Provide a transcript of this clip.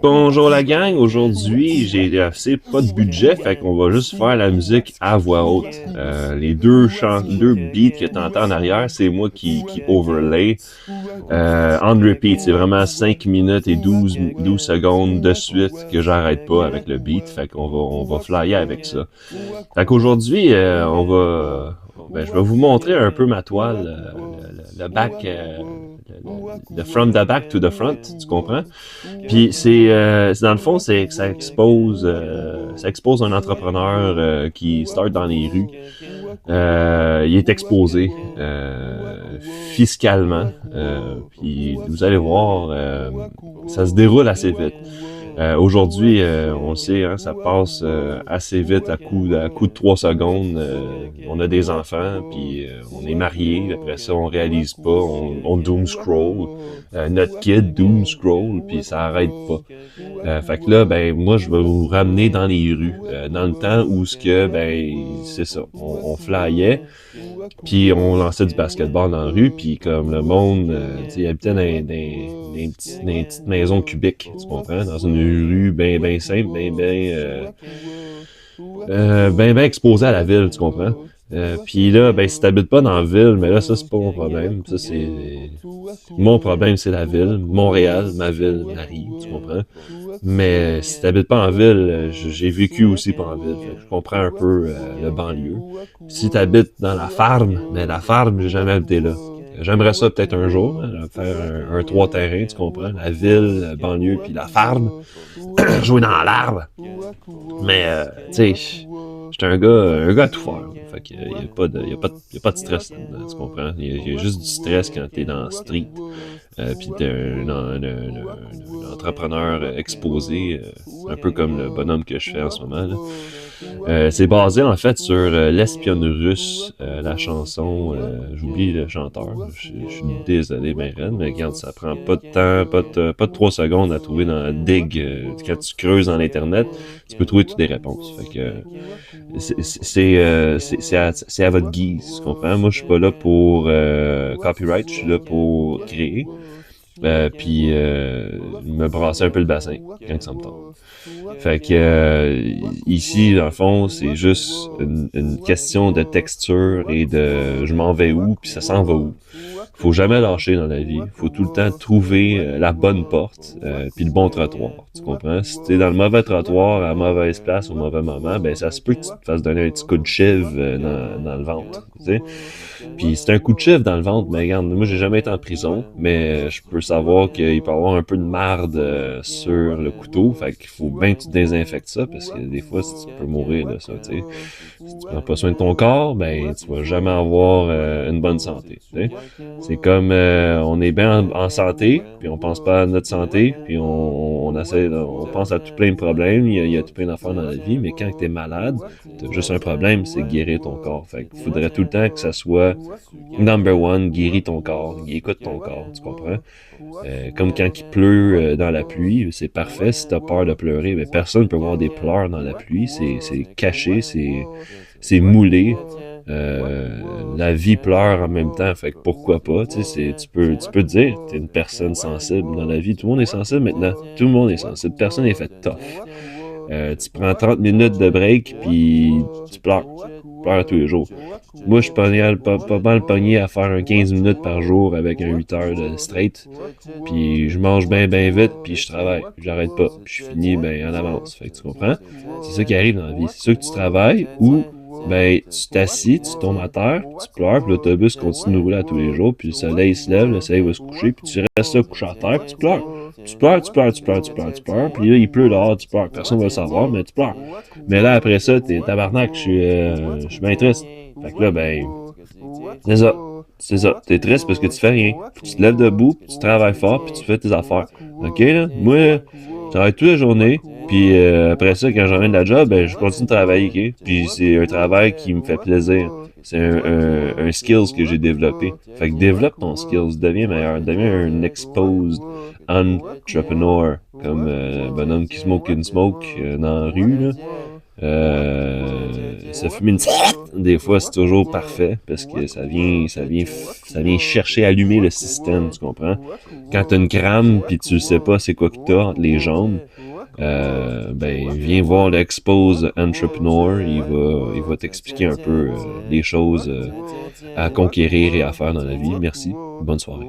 Bonjour la gang, aujourd'hui j'ai assez pas de budget, fait qu'on va juste faire la musique à voix haute. Les deux beats que t'entends en arrière, c'est moi qui overlay on repeat. C'est vraiment 5 minutes et 12 secondes de suite que j'arrête pas avec le beat, fait qu'on va flyer avec ça. Fait qu'aujourd'hui, je vais vous montrer un peu ma toile, le back, le from the back to the front, tu comprends? Puis dans le fond, c'est que ça expose un entrepreneur qui start dans les rues. Il est exposé fiscalement. Puis vous allez voir, ça se déroule assez vite. Aujourd'hui, on le sait, hein, ça passe assez vite à coup de 3 secondes. On a des enfants, puis on est mariés. Après ça, on réalise pas, on doom scroll. Notre kid doom scroll, puis ça arrête pas. Fait que là, ben moi, je vais vous ramener dans les rues, dans le temps où ce que, ben c'est ça, on flyait, puis on lançait du basketball dans la rue, puis comme le monde, tu sais, il habitait dans des petites maisons cubiques, tu comprends, dans une rue ben simple, ben exposée à la ville, tu comprends. Puis là, ben si t'habites pas dans la ville, mais là ça c'est pas mon problème, ça c'est mon problème, c'est la ville, Montréal, ma ville, Marie, tu comprends. Mais si t'habites pas en ville, j'ai vécu aussi pas en ville, fait que je comprends un peu le banlieue. Si t'habites dans la farm, mais la farm, j'ai jamais habité là. J'aimerais ça peut-être un jour, hein, faire un 3 terrains, tu comprends, la ville, la banlieue, puis la farm, jouer dans l'arbre. Mais, tu sais, j'étais un gars à tout faire. Fait qu'il y a pas de stress là-dedans, tu comprends? Il y a juste du stress quand t'es dans la street. Puis t'es un entrepreneur exposé, un peu comme le bonhomme que je fais en ce moment. Là. C'est basé en fait sur l'espionne russe, la chanson. J'oublie le chanteur. Je suis désolé, ben Ren, mais regarde, ça prend pas de temps, pas de 3 secondes à trouver dans la dig. Quand tu creuses dans l'internet, tu peux trouver toutes les réponses. Fait que c'est à votre guise, tu comprends? Moi, je suis pas là pour copyright, je suis là pour créer. Puis me brasser un peu le bassin quand ça me tente. Fait que ici, dans le fond, c'est juste une question de texture et de je m'en vais où, puis ça s'en va où. Faut jamais lâcher dans la vie. Faut tout le temps trouver la bonne porte, puis le bon trottoir. Tu comprends? Si t'es dans le mauvais trottoir, à la mauvaise place, au mauvais moment, ben ça se peut que tu te fasses donner un petit coup de chive dans le ventre. Tu sais? Puis c'est un coup de chiffre dans le ventre, mais regarde, moi j'ai jamais été en prison, mais je peux savoir qu'il peut y avoir un peu de marde sur le couteau, fait qu'il faut bien que tu désinfectes ça, parce que des fois, si tu peux mourir de ça, tu sais. Si tu prends pas soin de ton corps, ben tu vas jamais avoir une bonne santé, tu sais. C'est comme on est bien en santé, puis on pense pas à notre santé, puis on pense à tout plein de problèmes, il y a tout plein d'affaires dans la vie, mais quand t'es malade, t'as juste un problème, c'est guérir ton corps. Fait qu'il faudrait tout le temps que ça soit number one, guéris ton corps, écoute ton corps, tu comprends? Comme quand il pleut dans la pluie, c'est parfait si t'as peur de pleurer, mais personne ne peut voir des pleurs dans la pluie, c'est caché, c'est moulé. La vie pleure en même temps, fait que pourquoi pas, tu peux te dire, t'es une personne sensible dans la vie, tout le monde est sensible maintenant, tout le monde est sensible, personne n'est fait tough. Tu prends 30 minutes de break, puis tu pleures. Tu pleures tous les jours. Moi, je suis pas mal pogné à faire un 15 minutes par jour avec un 8 heures de straight. Puis je mange bien vite, puis je travaille. J'arrête pas. Puis je finis en avance. Fait que tu comprends? C'est ça qui arrive dans la vie. C'est ça que tu travailles ou ben tu t'assis, tu tombes à terre, tu pleures, puis l'autobus continue de rouler à tous les jours, puis le soleil se lève, le soleil va se coucher, puis tu restes là couché à terre, puis tu pleures. Tu pleures, puis là, il pleut dehors, tu pleures. Personne va le savoir, mais tu pleures. Mais là, après ça, t'es tabarnak, je suis bien triste. Fait que là, ben, c'est ça. C'est ça. T'es triste parce que tu fais rien. Faut que tu te lèves debout, puis tu travailles fort, puis tu fais tes affaires. OK, là? Moi, je travaille toute la journée, puis après ça, quand j'en viens de la job, ben, je continue de travailler, OK? Puis c'est un travail qui me fait plaisir. C'est un skills que j'ai développé. Fait que développe ton skills, deviens meilleur, deviens un exposed entrepreneur, comme bonhomme qui smoke une smoke dans la rue, là. Ça fume une des fois, c'est toujours parfait parce que ça vient chercher, allumer le système, tu comprends? Quand t'as une crame puis tu sais pas c'est quoi que t'as entre les jambes, ben, viens voir l'Expose Entrepreneur, il va t'expliquer un peu les choses à conquérir et à faire dans la vie. Merci. Bonne soirée.